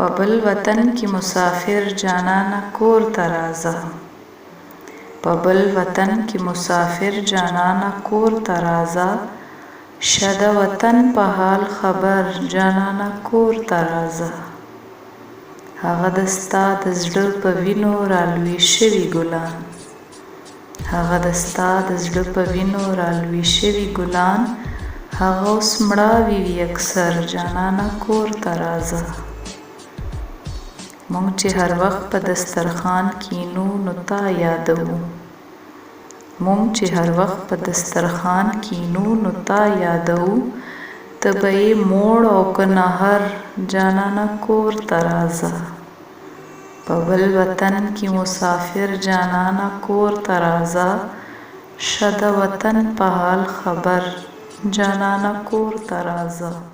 په بل وطن کې مسافر جانانه کور ته راځه په بل وطن کې مسافر جانانه کور ته راځه شه د وطن په حال خبر جانانه کور ته راځه هغه د ستا د زړه په وینو رالوي شوي ګلان هغه د ستا د زړه په وینو رالوي شوي ګلان هغه اوس مړاوي وي اکثر جانانه کور ته راځه مونږ چې هر وخت په دسترخوان کینو نو تا یادوو مونږ چې هر وخت په دسترخوان کینو نو تا یادوو ته به یې موړ او که نهر جانانه کور ته راځه په بل وطن کې مسافر جانانه کور ته راځه شه د وطن په حال خبر جانانه کور ته راځه